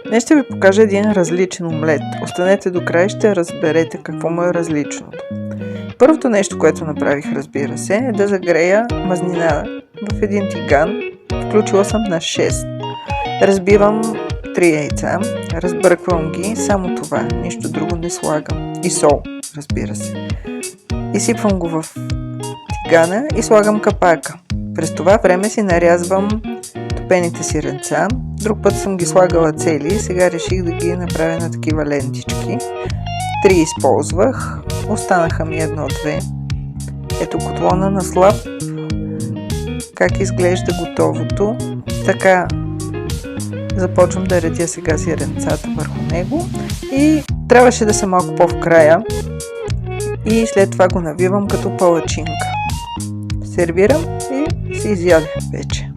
Днес ще ви покажа един различен омлет. Останете до края и ще разберете какво му е различното. Първото нещо, което направих, разбира се, е да загрея мазнина в един тиган. Включила съм на 6. Разбивам 3 яйца, разбърквам ги, само това, нищо друго не слагам. И сол, разбира се. Изсипвам го в тигана и слагам капака. През това време си нарязвам топените сиренца. Друг път съм ги слагала цели, сега реших да ги направя на такива лентички. 3 използвах, останаха ми 1-2. Ето котлона на слаб, как изглежда готовото. Така започвам да редя сега сиренцата върху него и трябваше да са малко по-в края и след това го навивам като палачинка. Сервирам и си изядем вече.